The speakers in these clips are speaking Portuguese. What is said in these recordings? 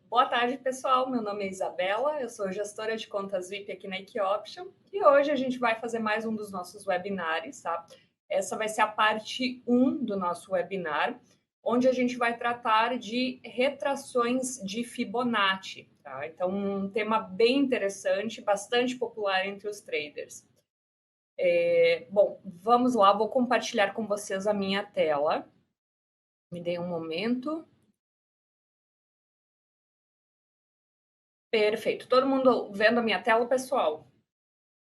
Boa tarde, pessoal. Meu nome é Isabela, eu sou gestora de contas VIP aqui na Equioption e hoje a gente vai fazer mais um dos nossos webinários, tá? Essa vai ser a parte 1 do nosso webinar, onde a gente vai tratar de retrações de Fibonacci, tá? Então, um tema bem interessante, bastante popular entre os traders. Bom, vamos lá, vou compartilhar com vocês a minha tela. Me dê um momento. Perfeito. Todo mundo vendo a minha tela, pessoal?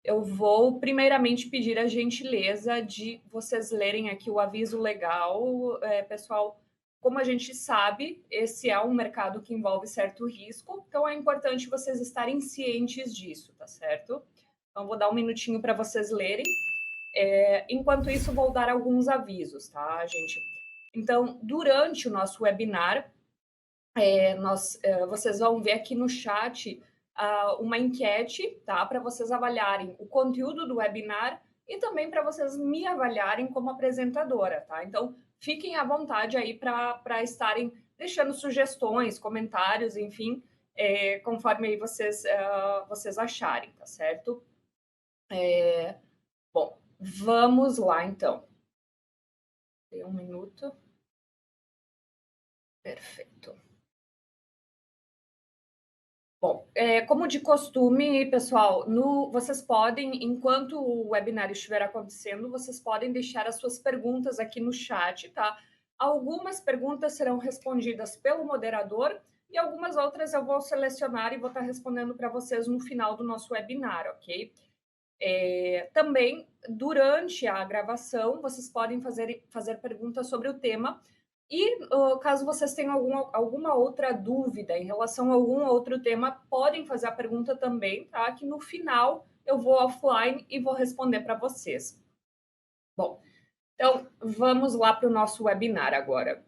Eu vou primeiramente pedir a gentileza de vocês lerem aqui o aviso legal. Pessoal, como a gente sabe, esse é um mercado que envolve certo risco, então é importante vocês estarem cientes disso, tá certo? Então, vou dar um minutinho para vocês lerem. Enquanto isso, vou dar alguns avisos, tá, gente? Então, durante o nosso webinar, vocês vão ver aqui no chat uma enquete, tá? Para vocês avaliarem o conteúdo do webinar e também para vocês me avaliarem como apresentadora, tá? Então, fiquem à vontade aí para estarem deixando sugestões, comentários, enfim, conforme aí vocês acharem, tá certo? Bom, vamos lá então. Tem um minuto. Perfeito. Bom, como de costume, pessoal, vocês podem, enquanto o webinar estiver acontecendo, vocês podem deixar as suas perguntas aqui no chat, tá? Algumas perguntas serão respondidas pelo moderador e algumas outras eu vou selecionar e vou estar respondendo para vocês no final do nosso webinar, ok? Também, durante a gravação, vocês podem fazer perguntas sobre o tema. E caso vocês tenham alguma outra dúvida em relação a algum outro tema, podem fazer a pergunta também, tá? Que no final eu vou offline e vou responder para vocês. Bom, então vamos lá para o nosso webinar agora.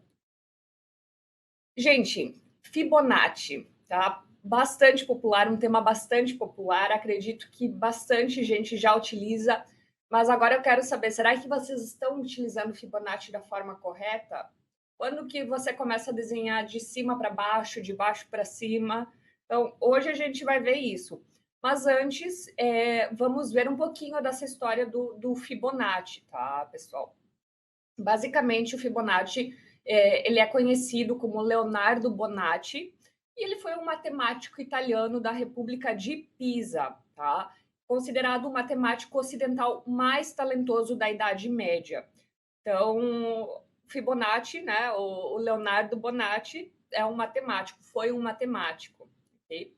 Gente, Fibonacci, tá? Bastante popular, um tema bastante popular. Acredito que bastante gente já utiliza, mas agora eu quero saber, será que vocês estão utilizando Fibonacci da forma correta? Quando que você começa a desenhar de cima para baixo, de baixo para cima? Então, hoje a gente vai ver isso. Mas antes, vamos ver um pouquinho dessa história do Fibonacci, tá, pessoal? Basicamente, o Fibonacci ele é conhecido como Leonardo Bonatti e ele foi um matemático italiano da República de Pisa, tá? Considerado o matemático ocidental mais talentoso da Idade Média. Então, Fibonacci, né, o Leonardo Bonatti é um matemático, foi um matemático. Okay?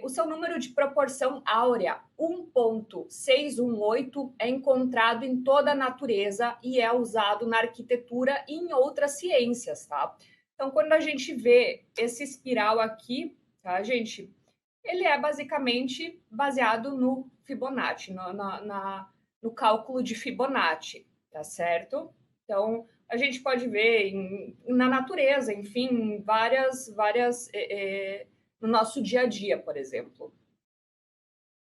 O seu número de proporção áurea, 1,618, é encontrado em toda a natureza e é usado na arquitetura e em outras ciências, tá? Então, quando a gente vê esse espiral aqui, tá, gente? Ele é basicamente baseado no Fibonacci, no cálculo de Fibonacci, tá certo? Então, a gente pode ver na natureza, enfim, várias no nosso dia a dia, por exemplo.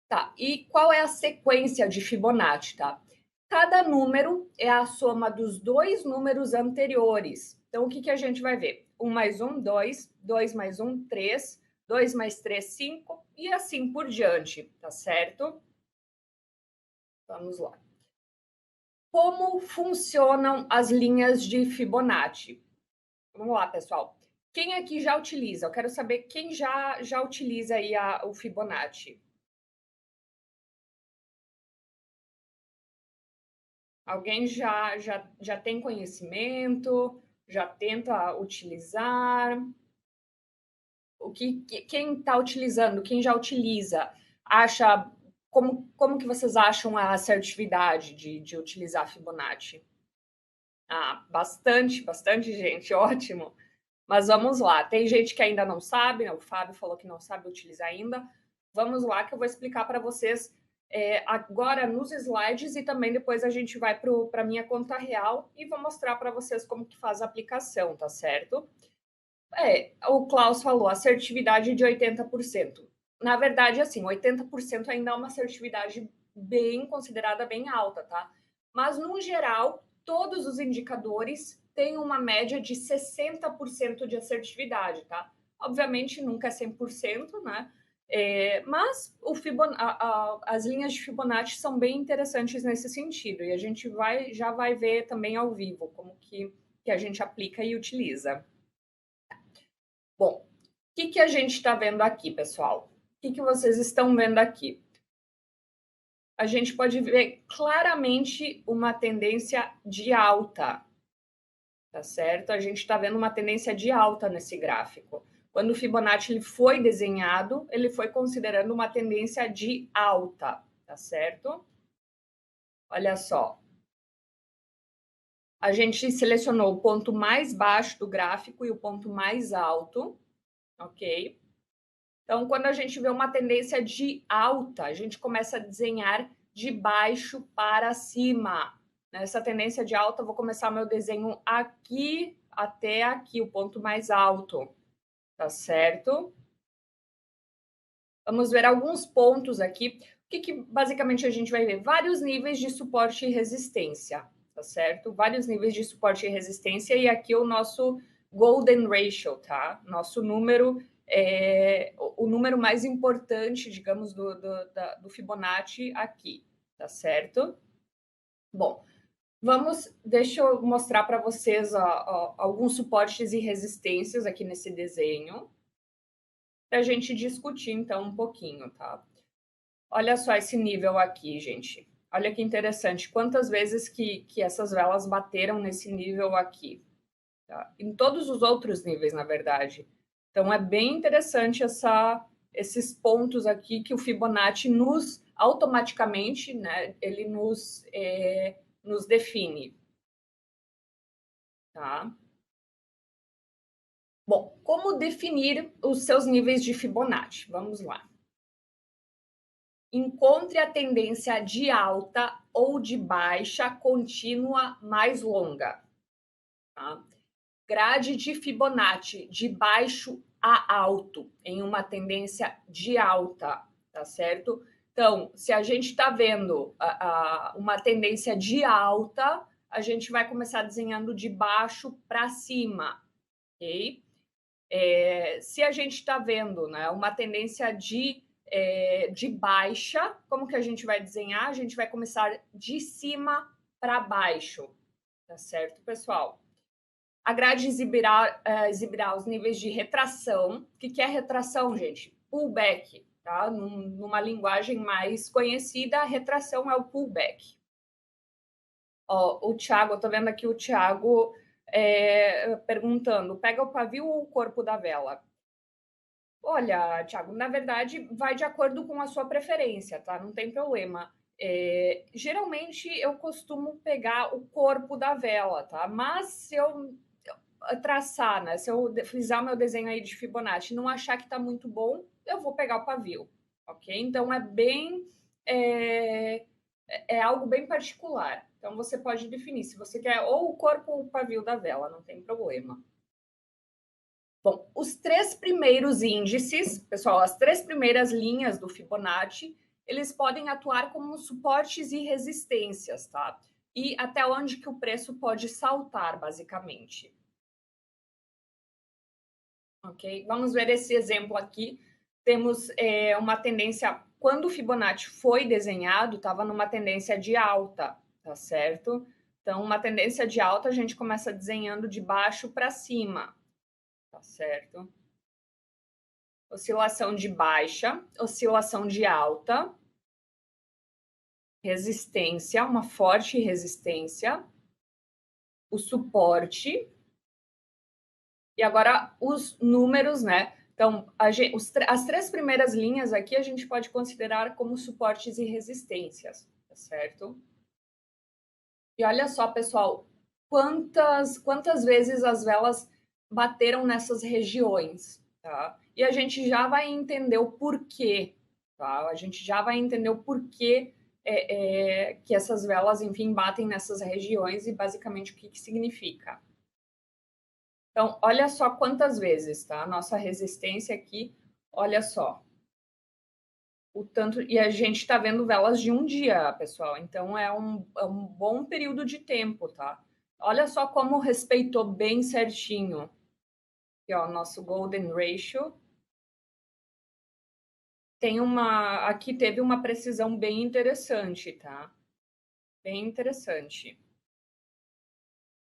Tá, e qual é a sequência de Fibonacci, tá? Cada número é a soma dos dois números anteriores. Então, o que, que a gente vai ver? 1 mais 1, 2, 2 mais 1, 3, 2 mais 3, 5, e assim por diante, tá certo? Vamos lá. Como funcionam as linhas de Fibonacci? Vamos lá, pessoal. Quem aqui já utiliza? Eu quero saber quem já utiliza aí o Fibonacci. Alguém já tem conhecimento, já tenta utilizar? Quem está utilizando, quem já utiliza, acha como que vocês acham a assertividade de utilizar Fibonacci? Ah, bastante gente, ótimo. Mas vamos lá, tem gente que ainda não sabe, né? O Fábio falou que não sabe utilizar ainda. Vamos lá que eu vou explicar para vocês agora nos slides e também depois a gente vai para a minha conta real e vou mostrar para vocês como que faz a aplicação, tá certo? O Klaus falou assertividade de 80%. Na verdade, assim, 80% ainda é uma assertividade bem considerada bem alta, tá? Mas, no geral, todos os indicadores têm uma média de 60% de assertividade, tá? Obviamente, nunca é 100%, né? Mas as linhas de Fibonacci são bem interessantes nesse sentido, e a gente já vai ver também ao vivo como que a gente aplica e utiliza. Bom, o que a gente está vendo aqui, pessoal? O que vocês estão vendo aqui? A gente pode ver claramente uma tendência de alta, tá certo? A gente está vendo uma tendência de alta nesse gráfico. Quando o Fibonacci ele foi desenhado, ele foi considerando uma tendência de alta, tá certo? Olha só. A gente selecionou o ponto mais baixo do gráfico e o ponto mais alto, ok? Então, quando a gente vê uma tendência de alta, a gente começa a desenhar de baixo para cima. Nessa tendência de alta, eu vou começar meu desenho aqui até aqui, o ponto mais alto. Tá certo? Vamos ver alguns pontos aqui. O que basicamente a gente vai ver? Vários níveis de suporte e resistência, tá certo? Vários níveis de suporte e resistência, e aqui o nosso Golden Ratio, tá? Nosso número, o número mais importante, digamos, do Fibonacci aqui, tá certo? Bom, deixa eu mostrar para vocês alguns suportes e resistências aqui nesse desenho, para a gente discutir, então, um pouquinho, tá? Olha só esse nível aqui, gente. Olha que interessante. Quantas vezes que essas velas bateram nesse nível aqui? Tá? Em todos os outros níveis, na verdade. Então, é bem interessante esses pontos aqui que o Fibonacci nos, automaticamente, né, ele nos define. Tá? Bom, como definir os seus níveis de Fibonacci? Vamos lá. Encontre a tendência de alta ou de baixa contínua mais longa. Tá? Grade de Fibonacci de baixo a alto, em uma tendência de alta, tá certo? Então, se a gente está vendo uma tendência de alta, a gente vai começar desenhando de baixo para cima, ok? Se a gente está vendo, né, uma tendência de baixa, como que a gente vai desenhar? A gente vai começar de cima para baixo, tá certo, pessoal? A grade exibirá os níveis de retração. O que é retração, gente? Pullback, tá? Numa linguagem mais conhecida, a retração é o pullback. Ó, o Thiago, eu tô vendo aqui o Thiago perguntando, pega o pavio ou o corpo da vela? Olha, Thiago, na verdade, vai de acordo com a sua preferência, tá? Não tem problema. Geralmente, eu costumo pegar o corpo da vela, tá? Mas se eu traçar, né? Se eu frisar o meu desenho aí de Fibonacci e não achar que tá muito bom, eu vou pegar o pavio, ok? Então, é algo bem particular. Então, você pode definir se você quer ou o corpo ou o pavio da vela, não tem problema. Bom, os 3 primeiros índices, pessoal, as 3 primeiras linhas do Fibonacci, eles podem atuar como suportes e resistências, tá? E até onde que o preço pode saltar, basicamente. Ok? Vamos ver esse exemplo aqui. Temos uma tendência, quando o Fibonacci foi desenhado, estava numa tendência de alta, tá certo? Então, uma tendência de alta, a gente começa desenhando de baixo para cima, tá certo? Oscilação de baixa, oscilação de alta, resistência, uma forte resistência, o suporte, e agora os números, né? Então, as 3 primeiras linhas aqui a gente pode considerar como suportes e resistências, tá certo? E olha só, pessoal, quantas vezes as velas bateram nessas regiões, tá? E a gente já vai entender o porquê, tá? A gente já vai entender o porquê que essas velas, enfim, batem nessas regiões e basicamente o que significa. Então, olha só quantas vezes, tá? Nossa resistência aqui, olha só. O tanto, e a gente está vendo velas de um dia, pessoal. Então, é um bom período de tempo, tá? Olha só como respeitou bem certinho. Aqui, ó, nosso Golden Ratio. Aqui teve uma precisão bem interessante, tá? Bem interessante.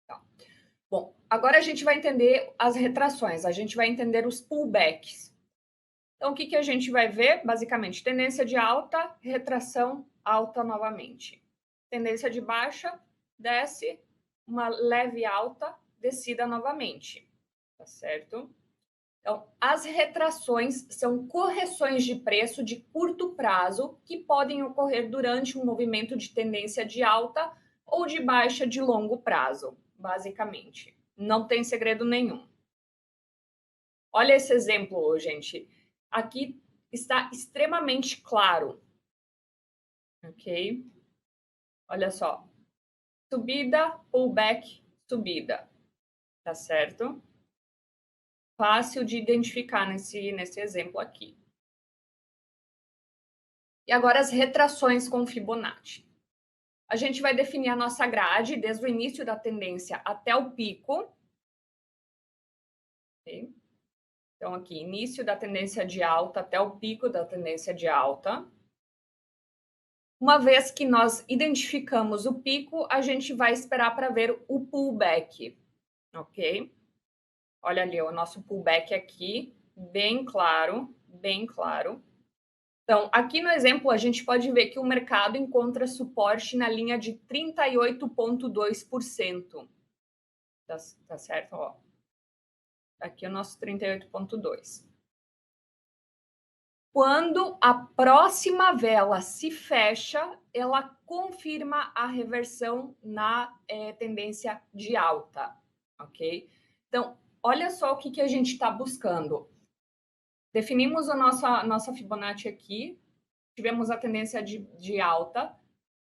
Tá. Bom, agora a gente vai entender as retrações, a gente vai entender os pullbacks. Então, o que a gente vai ver? Basicamente, tendência de alta, retração, alta novamente. Tendência de baixa, desce, uma leve alta, descida novamente. Tá certo? Então, as retrações são correções de preço de curto prazo que podem ocorrer durante um movimento de tendência de alta ou de baixa de longo prazo, basicamente. Não tem segredo nenhum. Olha esse exemplo, gente. Aqui está extremamente claro. Ok? Olha só. Subida, pullback, subida. Tá certo? Fácil de identificar nesse exemplo aqui. E agora as retrações com Fibonacci. A gente vai definir a nossa grade desde o início da tendência até o pico. Okay? Então, aqui, início da tendência de alta até o pico da tendência de alta. Uma vez que nós identificamos o pico, a gente vai esperar para ver o pullback, ok? Olha ali o nosso pullback aqui, bem claro, bem claro. Então, aqui no exemplo, a gente pode ver que o mercado encontra suporte na linha de 38,2%. Tá certo? Ó. Aqui é o nosso 38,2%. Quando a próxima vela se fecha, ela confirma a reversão na tendência de alta, ok? Então, olha só o que a gente está buscando. Definimos a nossa Fibonacci aqui, tivemos a tendência de alta,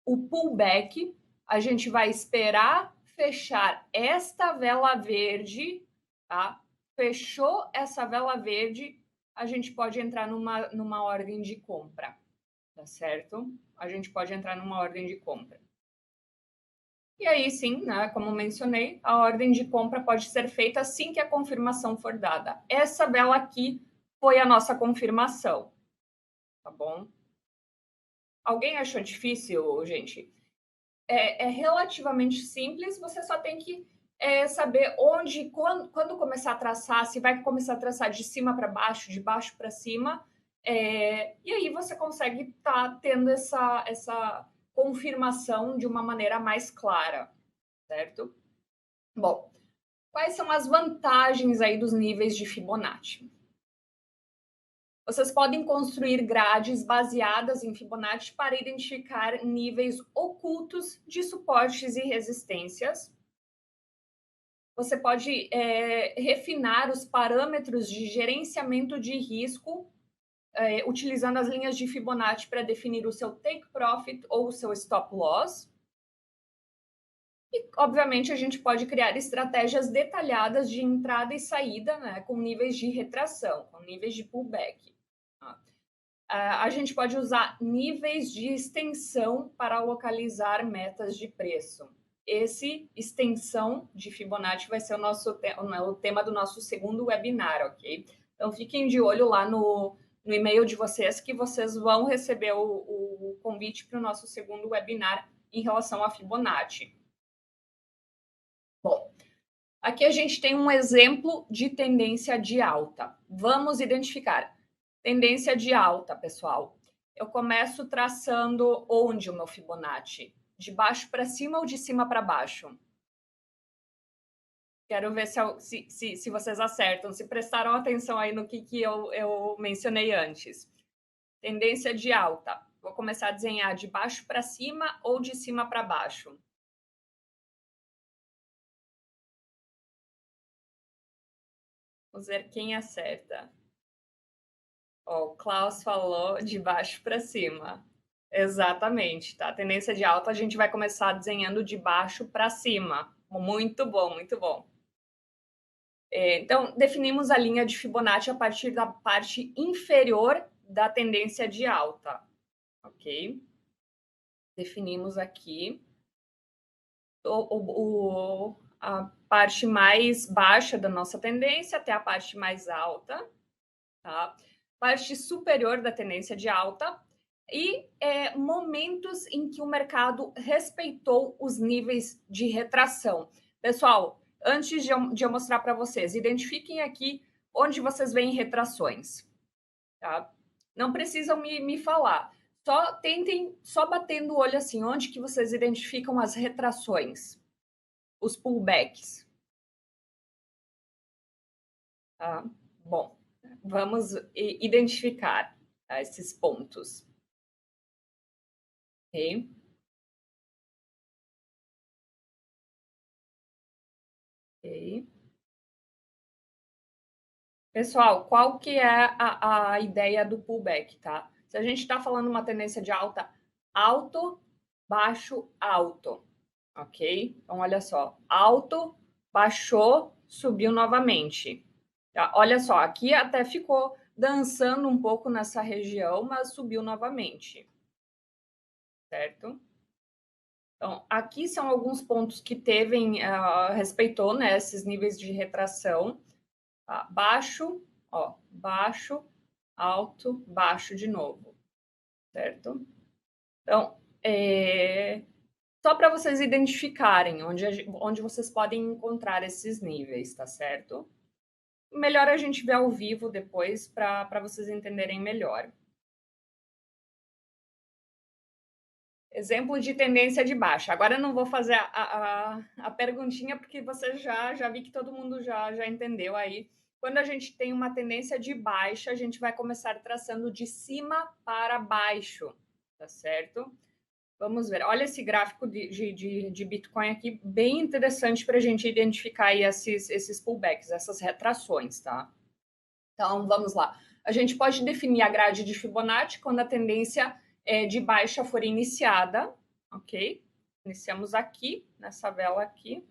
o pullback, a gente vai esperar fechar esta vela verde, tá? Fechou essa vela verde, a gente pode entrar numa ordem de compra, tá certo? A gente pode entrar numa ordem de compra. E aí sim, né, como mencionei, a ordem de compra pode ser feita assim que a confirmação for dada. Essa vela aqui foi a nossa confirmação, tá bom? Alguém achou difícil, gente? É relativamente simples, você só tem que saber quando começar a traçar, se vai começar a traçar de cima para baixo, de baixo para cima, e aí você consegue estar tendo essa confirmação de uma maneira mais clara, certo? Bom, quais são as vantagens aí dos níveis de Fibonacci? Vocês podem construir grades baseadas em Fibonacci para identificar níveis ocultos de suportes e resistências. Você pode refinar os parâmetros de gerenciamento de risco, utilizando as linhas de Fibonacci para definir o seu take profit ou o seu stop loss. E, obviamente, a gente pode criar estratégias detalhadas de entrada e saída, né, com níveis de retração, com níveis de pullback. A gente pode usar níveis de extensão para localizar metas de preço. Esse extensão de Fibonacci vai ser o tema do nosso segundo webinar, ok? Então, fiquem de olho lá no e-mail de vocês, que vocês vão receber o convite para o nosso segundo webinar em relação a Fibonacci. Bom, aqui a gente tem um exemplo de tendência de alta. Vamos identificar. Tendência de alta, pessoal. Eu começo traçando onde o meu Fibonacci? De baixo para cima ou de cima para baixo? Quero ver se vocês acertam, se prestaram atenção aí no que eu mencionei antes. Tendência de alta. Vou começar a desenhar de baixo para cima ou de cima para baixo? Vamos ver quem acerta. Ó, o Klaus falou de baixo para cima. Exatamente, tá? A tendência de alta a gente vai começar desenhando de baixo para cima. Muito bom, muito bom. Então, definimos a linha de Fibonacci a partir da parte inferior da tendência de alta, ok? Definimos aqui a parte mais baixa da nossa tendência até a parte mais alta, tá? Parte superior da tendência de alta e momentos em que o mercado respeitou os níveis de retração. Pessoal, antes de eu mostrar para vocês, identifiquem aqui onde vocês veem retrações, tá? Não precisam me falar. Só tentem, só batendo o olho assim, onde que vocês identificam as retrações, os pullbacks. Tá? Bom, vamos identificar, tá, esses pontos. Ok? Ok. Pessoal, qual que é a ideia do pullback, tá? Se a gente está falando uma tendência de alta, alto, baixo, alto, ok? Então, olha só, alto, baixou, subiu novamente. Tá? Olha só, aqui até ficou dançando um pouco nessa região, mas subiu novamente, certo? Então, aqui são alguns pontos que respeitou, né, esses níveis de retração. Tá? Baixo, ó, baixo, alto, baixo de novo, certo? Então, só para vocês identificarem onde vocês podem encontrar esses níveis, tá certo? Melhor a gente ver ao vivo depois para vocês entenderem melhor. Exemplo de tendência de baixa. Agora eu não vou fazer a perguntinha, porque você já vi que todo mundo já entendeu aí. Quando a gente tem uma tendência de baixa, a gente vai começar traçando de cima para baixo, tá certo? Vamos ver. Olha esse gráfico de Bitcoin aqui, bem interessante para a gente identificar aí esses pullbacks, essas retrações, tá? Então, vamos lá. A gente pode definir a grade de Fibonacci quando a tendência de baixa for iniciada, ok? Iniciamos aqui, nessa vela aqui,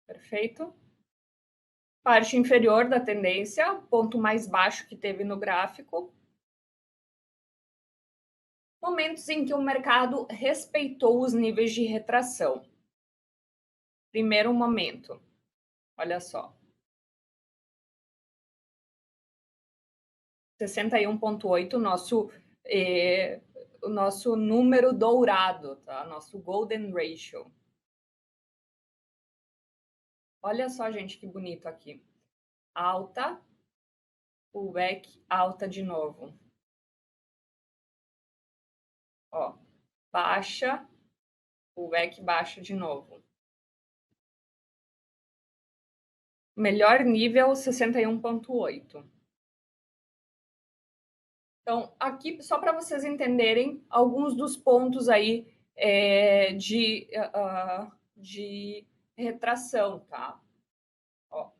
perfeito. Parte inferior da tendência, ponto mais baixo que teve no gráfico. Momentos em que o mercado respeitou os níveis de retração. Primeiro momento, olha só. 61,8, o nosso número dourado, tá? Nosso golden ratio. Olha só, gente, que bonito aqui. Alta, pullback, alta de novo. Ó, baixa, pullback, baixa de novo. Melhor nível, 61,8. Então, aqui, só para vocês entenderem alguns dos pontos aí de retração, tá? Ó,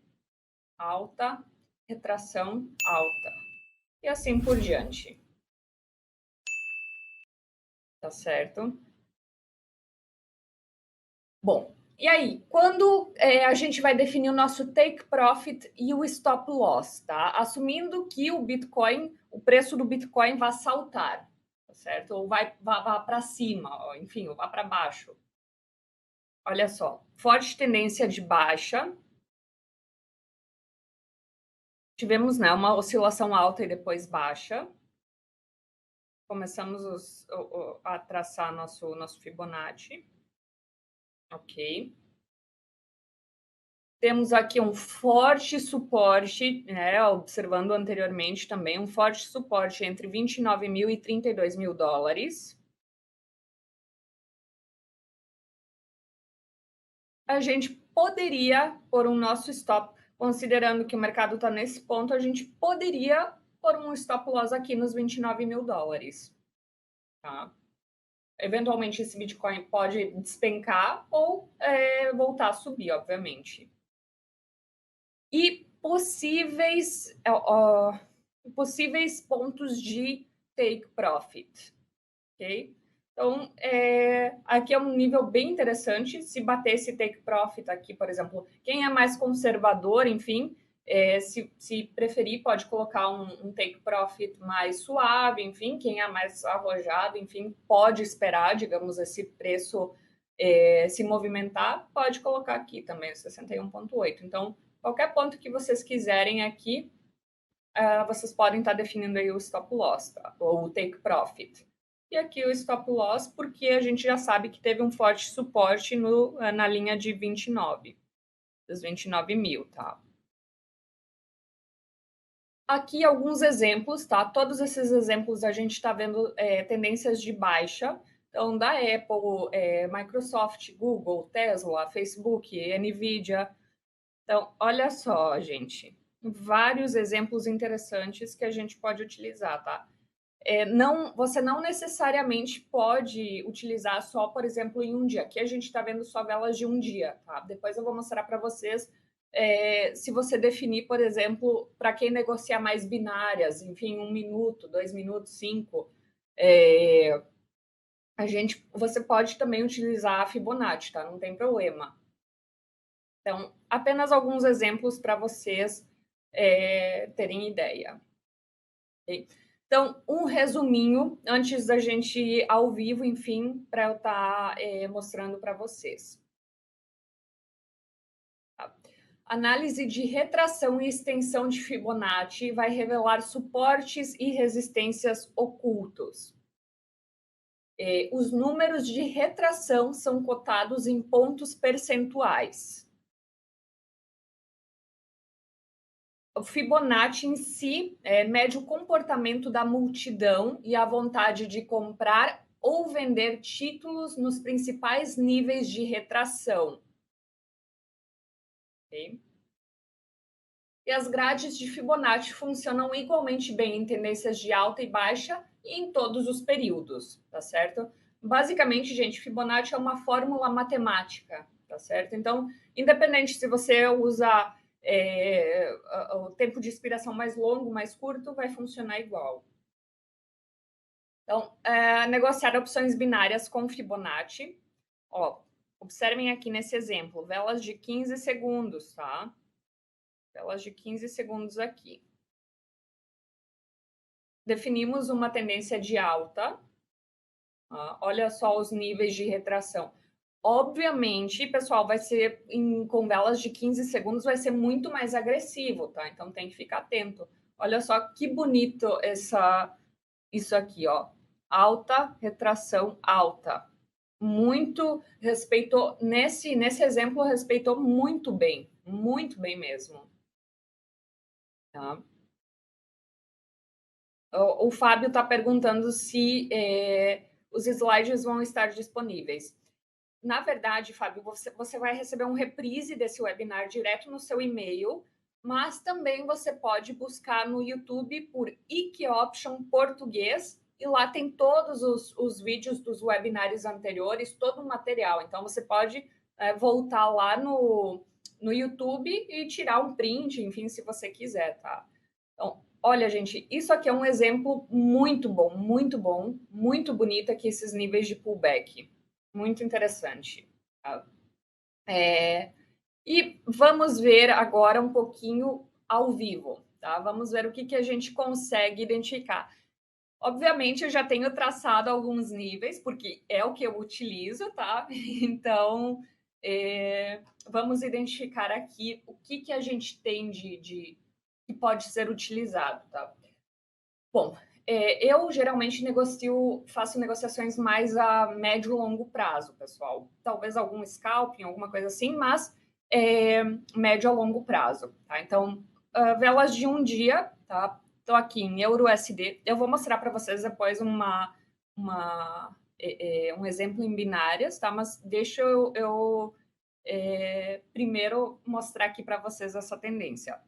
alta, retração, alta. E assim por diante. Tá certo? Bom, e aí, quando a gente vai definir o nosso take profit e o stop loss, tá? Assumindo que o Bitcoin, o preço do Bitcoin vai saltar, tá certo? Ou vai para cima, ó, enfim, ou vai para baixo. Olha só, forte tendência de baixa. Tivemos, né, uma oscilação alta e depois baixa. Começamos a traçar nosso Fibonacci. Ok. Temos aqui um forte suporte, né, observando anteriormente também, um forte suporte entre 29 mil e 32 mil dólares. A gente poderia pôr um nosso stop, considerando que o mercado está nesse ponto, a gente poderia pôr um stop loss aqui nos 29 mil dólares. Tá? Eventualmente esse Bitcoin pode despencar ou voltar a subir, obviamente. E possíveis pontos de take profit, ok? Então, aqui é um nível bem interessante. Se bater esse take profit aqui, por exemplo, quem é mais conservador, enfim, se preferir, pode colocar um take profit mais suave, enfim, quem é mais arrojado, enfim, pode esperar, digamos, esse preço se movimentar, pode colocar aqui também, 61,8. Então, qualquer ponto que vocês quiserem aqui, vocês podem estar definindo aí o stop loss, tá? Ou o take profit. E aqui o stop loss, porque a gente já sabe que teve um forte suporte na linha de 29, dos 29 mil, tá? Aqui alguns exemplos, tá? Todos esses exemplos a gente está vendo tendências de baixa. Então, da Apple, Microsoft, Google, Tesla, Facebook, Nvidia. Então, olha só, gente, vários exemplos interessantes que a gente pode utilizar, tá? Você não necessariamente pode utilizar só, por exemplo, em um dia. Aqui a gente está vendo só velas de um dia, tá? Depois eu vou mostrar para vocês se você definir, por exemplo, para quem negocia mais binárias, enfim, 1 minuto, 2 minutos, 5, você pode também utilizar a Fibonacci, tá? Não tem problema. Então, apenas alguns exemplos para vocês terem ideia. Okay? Então, um resuminho antes da gente ir ao vivo, enfim, para eu estar mostrando para vocês. Tá? Análise de retração e extensão de Fibonacci vai revelar suportes e resistências ocultos. Os números de retração são cotados em pontos percentuais. O Fibonacci em si mede o comportamento da multidão e a vontade de comprar ou vender títulos nos principais níveis de retração. Okay? E as grades de Fibonacci funcionam igualmente bem em tendências de alta e baixa e em todos os períodos, tá certo? Basicamente, gente, Fibonacci é uma fórmula matemática, tá certo? Então, independente se você usa o tempo de expiração mais longo, mais curto, vai funcionar igual. Então, negociar opções binárias com Fibonacci. Ó, observem aqui nesse exemplo, velas de 15 segundos, tá? Velas de 15 segundos aqui. Definimos uma tendência de alta. Olha só os níveis de retração. Obviamente, pessoal, vai ser com velas de 15 segundos, vai ser muito mais agressivo, tá? Então tem que ficar atento. Olha só que bonito isso aqui, ó. Alta, retração, alta. Respeitou, nesse exemplo, respeitou muito bem mesmo. Tá? O Fábio está perguntando se os slides vão estar disponíveis. Na verdade, Fábio, você vai receber um reprise desse webinar direto no seu e-mail, mas também você pode buscar no YouTube por IK Option Português, e lá tem todos os vídeos dos webinários anteriores, todo o material. Então, você pode voltar lá no YouTube e tirar um print, enfim, se você quiser, tá? Então, olha, gente, isso aqui é um exemplo muito bom, muito bonito aqui, esses níveis de pullback. Muito interessante. Tá? E vamos ver agora um pouquinho ao vivo, tá? Vamos ver o que a gente consegue identificar. Obviamente, eu já tenho traçado alguns níveis, porque é o que eu utilizo, tá? Então, vamos identificar aqui o que a gente tem que pode ser utilizado, tá? Bom, eu geralmente faço negociações mais a médio e longo prazo, pessoal. Talvez algum scalping, alguma coisa assim, mas médio a longo prazo, tá? Então, velas de um dia, tá? Estou aqui em EURUSD. Eu vou mostrar para vocês depois um exemplo em binárias, tá? Mas deixa eu primeiro mostrar aqui para vocês essa tendência.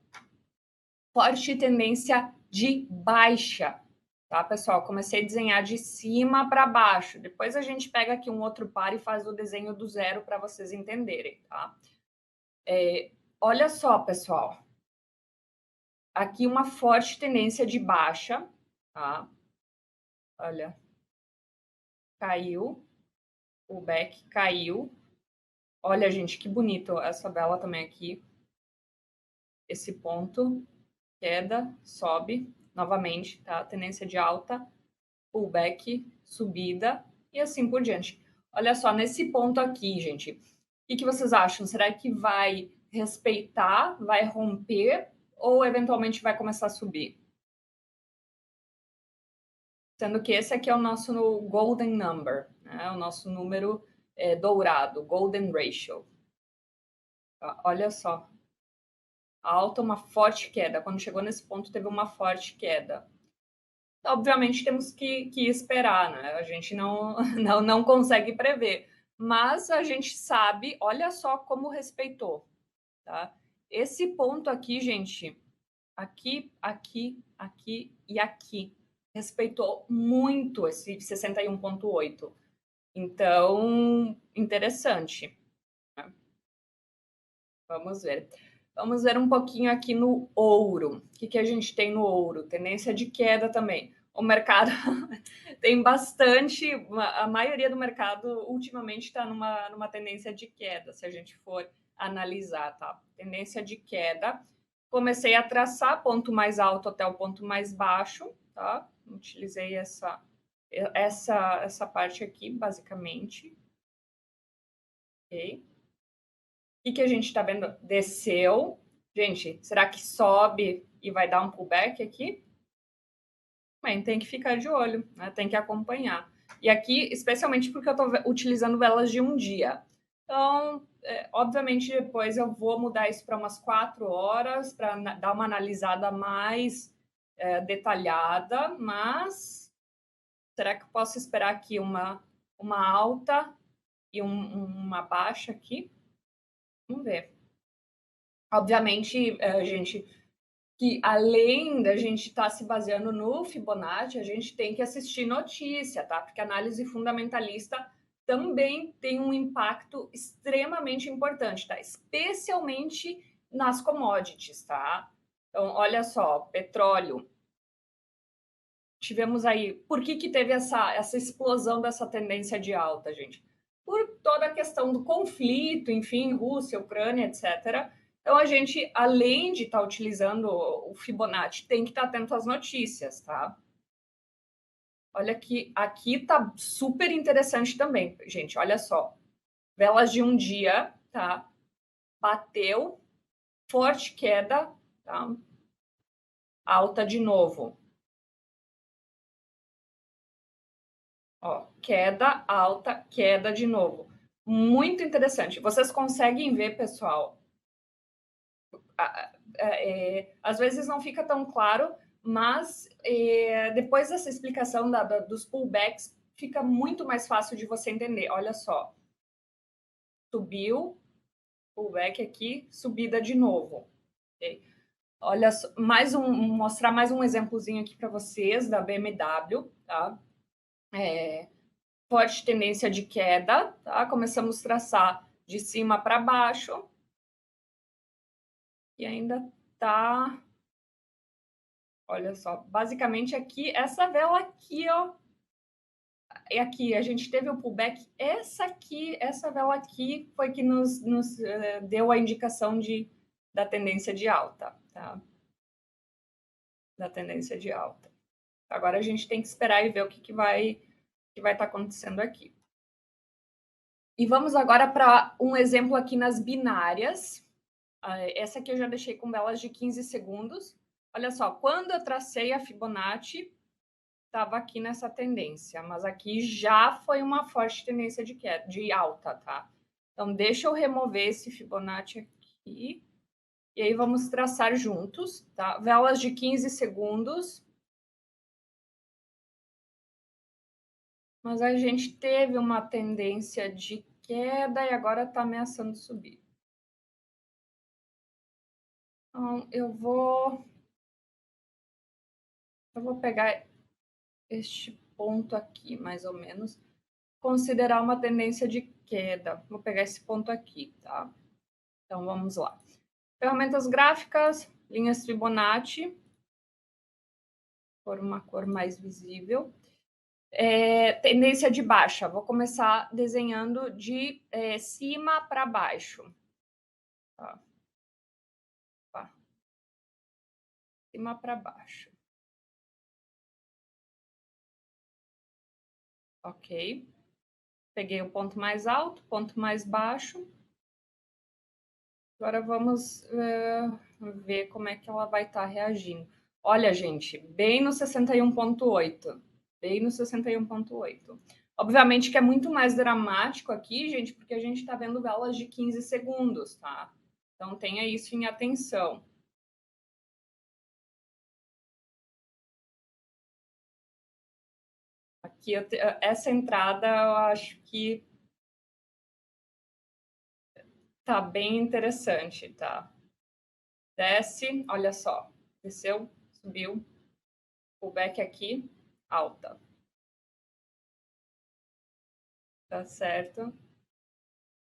Forte tendência de baixa, tá, pessoal? Comecei a desenhar de cima para baixo. Depois a gente pega aqui um outro par e faz o desenho do zero para vocês entenderem, tá? Olha só, pessoal. Aqui uma forte tendência de baixa, tá? Olha. Caiu. O back caiu. Olha, gente, que bonito essa vela também aqui. Esse ponto. Queda, sobe novamente, tá? Tendência de alta, pullback, subida e assim por diante. Olha só, nesse ponto aqui, gente, o que vocês acham? Será que vai respeitar, vai romper ou eventualmente vai começar a subir? Sendo que esse aqui é o nosso golden number, né? O nosso número dourado, golden ratio. Olha só, alta, uma forte queda. Quando chegou nesse ponto, teve uma forte queda. Obviamente, temos que esperar, né? A gente não consegue prever. Mas a gente sabe, olha só como respeitou, tá? Esse ponto aqui, gente, aqui, aqui, aqui e aqui, respeitou muito esse 61,8. Então, interessante, né? Vamos ver. Vamos ver um pouquinho aqui no ouro. O que a gente tem no ouro? Tendência de queda também. O mercado tem bastante, a maioria do mercado ultimamente está numa tendência de queda, se a gente for analisar, tá? Tendência de queda. Comecei a traçar ponto mais alto até o ponto mais baixo, tá? Utilizei essa parte aqui, basicamente. Ok? O que a gente está vendo? Desceu. Gente, será que sobe e vai dar um pullback aqui? Bem, tem que ficar de olho, né? Tem que acompanhar. E aqui, especialmente porque eu estou utilizando velas de um dia. Então, obviamente, depois eu vou mudar isso para umas 4 horas, para dar uma analisada mais detalhada, mas será que eu posso esperar aqui uma alta e uma baixa aqui? Vamos ver. Obviamente, gente, que além da gente estar se baseando no Fibonacci, a gente tem que assistir notícia, tá? Porque a análise fundamentalista também tem um impacto extremamente importante, tá? Especialmente nas commodities, tá? Então, olha só, petróleo. Tivemos aí. Por que teve essa explosão dessa tendência de alta, gente? Por toda a questão do conflito, enfim, Rússia, Ucrânia, etc. Então, a gente, além de estar utilizando o Fibonacci, tem que estar atento às notícias, tá? Olha que aqui tá super interessante também, gente. Olha só. Velas de um dia, tá? Bateu, forte queda, tá? Alta de novo. Ó, queda, alta, queda de novo. Muito interessante. Vocês conseguem ver, pessoal? Às vezes não fica tão claro, mas depois dessa explicação dos pullbacks, fica muito mais fácil de você entender. Olha só. Subiu, pullback aqui, subida de novo. Okay? Olha, mostrar mais um exemplozinho aqui para vocês da BMW, tá? Forte tendência de queda, tá? Começamos a traçar de cima para baixo e ainda tá. Olha só, basicamente aqui, essa vela aqui, ó, é aqui, a gente teve o pullback, essa vela aqui foi que nos deu a indicação da tendência de alta, tá? Da tendência de alta. Agora a gente tem que esperar e ver o que vai estar acontecendo aqui. E vamos agora para um exemplo aqui nas binárias. Essa aqui eu já deixei com velas de 15 segundos. Olha só, quando eu tracei a Fibonacci, estava aqui nessa tendência, mas aqui já foi uma forte tendência de queda, de alta, tá? Então, deixa eu remover esse Fibonacci aqui. E aí, vamos traçar juntos, tá? Velas de 15 segundos. Mas a gente teve uma tendência de queda e agora está ameaçando subir. Então, eu vou pegar este ponto aqui, mais ou menos, considerar uma tendência de queda. Vou pegar esse ponto aqui, tá? Então, vamos lá. Ferramentas gráficas, linhas Fibonacci, por uma cor mais visível. Tendência de baixa, vou começar desenhando de cima para baixo. Tá? Tá. Cima para baixo. Ok. Peguei o ponto mais alto, ponto mais baixo. Agora vamos ver como é que ela vai estar reagindo. Olha, gente, bem no 61,8. Bem no 61,8. Obviamente que é muito mais dramático aqui, gente, porque a gente está vendo velas de 15 segundos, tá? Então tenha isso em atenção. Aqui, essa entrada, eu acho que tá bem interessante, tá? Desce, olha só. Desceu, subiu. Pullback aqui, alta. Tá certo?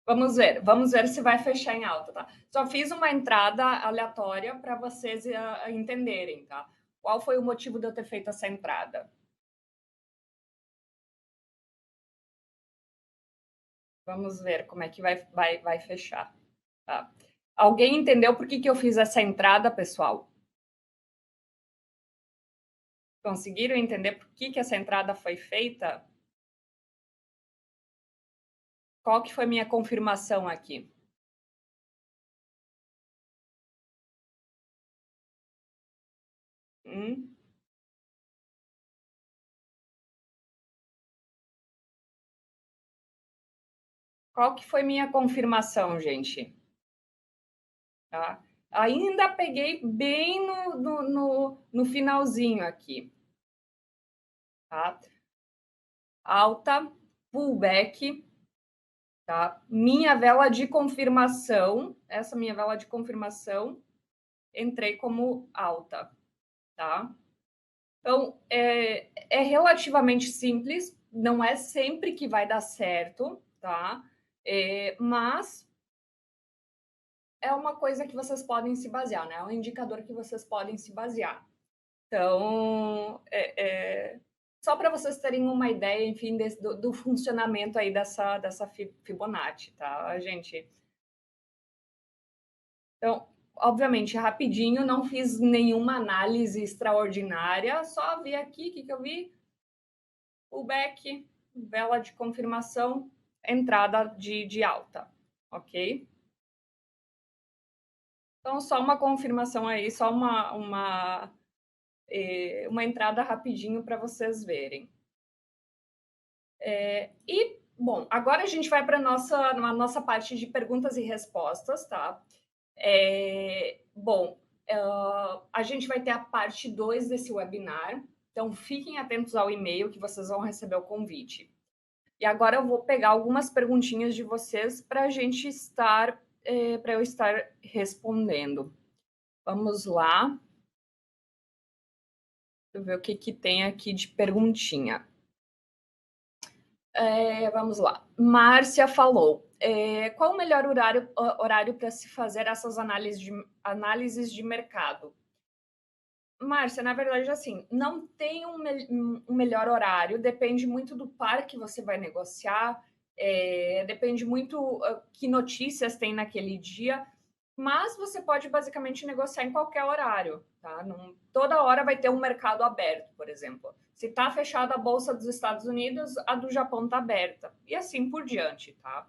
Vamos ver se vai fechar em alta, tá? Só fiz uma entrada aleatória para vocês entenderem, tá? Qual foi o motivo de eu ter feito essa entrada? Vamos ver como é que vai fechar, tá? Alguém entendeu por que eu fiz essa entrada, pessoal? Conseguiram entender por que essa entrada foi feita? Qual que foi minha confirmação aqui? Qual que foi minha confirmação, gente? Tá? Ainda peguei bem no finalzinho aqui. Tá? Alta, pullback, tá? Minha vela de confirmação, essa minha vela de confirmação, entrei como alta, tá? Então, é relativamente simples, não é sempre que vai dar certo, tá? Mas é uma coisa que vocês podem se basear, né? É um indicador que vocês podem se basear. Então, só para vocês terem uma ideia, enfim, do funcionamento aí dessa Fibonacci, tá, gente? Então, obviamente, rapidinho, não fiz nenhuma análise extraordinária, só vi aqui, o que eu vi? Pullback, vela de confirmação, entrada de alta, ok? Então, só uma confirmação aí, só uma entrada rapidinho para vocês verem. E, bom, agora a gente vai para a nossa parte de perguntas e respostas, tá? Bom, a gente vai ter a parte 2 desse webinar, então fiquem atentos ao e-mail que vocês vão receber o convite. E agora eu vou pegar algumas perguntinhas de vocês para a gente para eu estar respondendo. Vamos lá. Deixa eu ver o que tem aqui de perguntinha. Vamos lá. Márcia falou. Qual o melhor horário para se fazer essas análises de mercado? Márcia, na verdade, assim, não tem um melhor horário, depende muito do par que você vai negociar, depende muito que notícias tem naquele dia, mas você pode basicamente negociar em qualquer horário, tá? Não, toda hora vai ter um mercado aberto, por exemplo. Se está fechada a Bolsa dos Estados Unidos, a do Japão está aberta, e assim por diante, tá?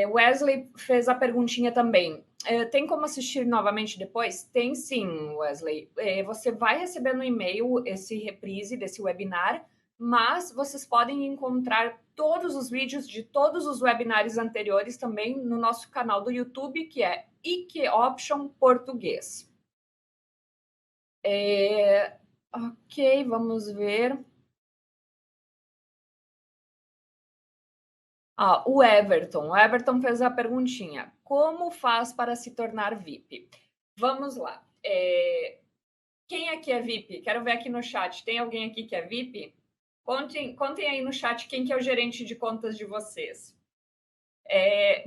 Wesley fez a perguntinha também. Tem como assistir novamente depois? Tem sim, Wesley. Você vai receber no e-mail esse reprise desse webinar, mas vocês podem encontrar todos os vídeos de todos os webinars anteriores também no nosso canal do YouTube, que é IQ Option Português. Ok, vamos ver. O Everton. O Everton fez a perguntinha: como faz para se tornar VIP? Vamos lá. Quem aqui é VIP? Quero ver aqui no chat. Tem alguém aqui que é VIP? Contem aí no chat quem que é o gerente de contas de vocês.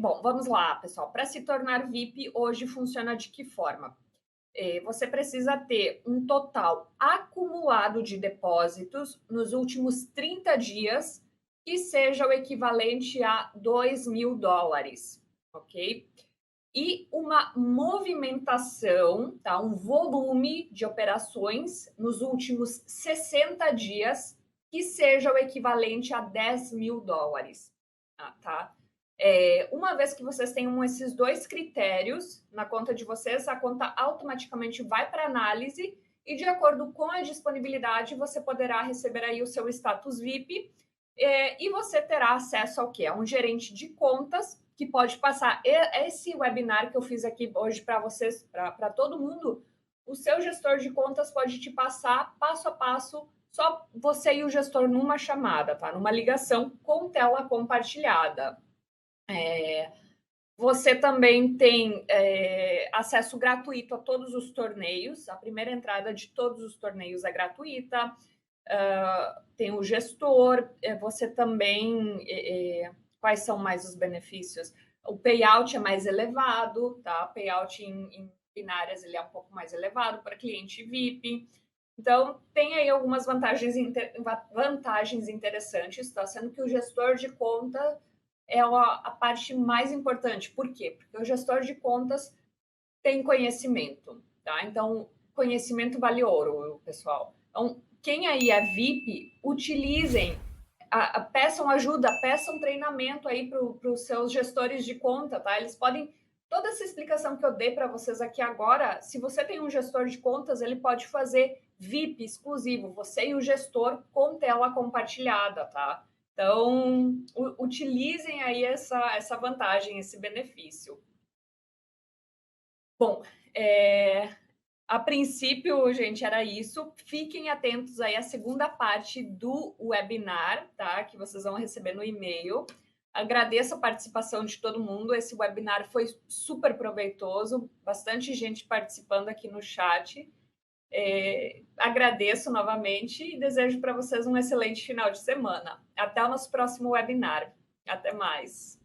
Bom, vamos lá, pessoal. Para se tornar VIP, hoje funciona de que forma? Você precisa ter um total acumulado de depósitos nos últimos 30 dias que seja o equivalente a $2.000, ok? E uma movimentação, tá? Um volume de operações nos últimos 60 dias que seja o equivalente a 10 mil dólares. Tá? Uma vez que vocês tenham esses dois critérios na conta de vocês, a conta automaticamente vai para análise e, de acordo com a disponibilidade, você poderá receber aí o seu status VIP e você terá acesso ao quê? A um gerente de contas que pode passar esse webinar que eu fiz aqui hoje para vocês, para todo mundo. O seu gestor de contas pode te passar passo a passo, só você e o gestor numa chamada, tá? Numa ligação com tela compartilhada. Você também tem acesso gratuito a todos os torneios. A primeira entrada de todos os torneios é gratuita. Tem o gestor. Você também... quais são mais os benefícios? O payout é mais elevado, tá? O payout em binárias ele é um pouco mais elevado para cliente VIP. Então, tem aí algumas vantagens interessantes, tá? Sendo que o gestor de conta é a parte mais importante. Por quê? Porque o gestor de contas tem conhecimento, tá? Então, conhecimento vale ouro, pessoal. Então, quem aí é VIP, utilizem, peçam ajuda, peçam treinamento aí para os seus gestores de conta, tá? Eles podem... Toda essa explicação que eu dei para vocês aqui agora, se você tem um gestor de contas, ele pode fazer VIP exclusivo, você e o gestor com tela compartilhada, tá? Então, utilizem aí essa vantagem, esse benefício. Bom, a princípio, gente, era isso. Fiquem atentos aí à segunda parte do webinar, tá? Que vocês vão receber no e-mail. Agradeço a participação de todo mundo. Esse webinar foi super proveitoso, bastante gente participando aqui no chat. Agradeço novamente e desejo para vocês um excelente final de semana. Até o nosso próximo webinar. Até mais.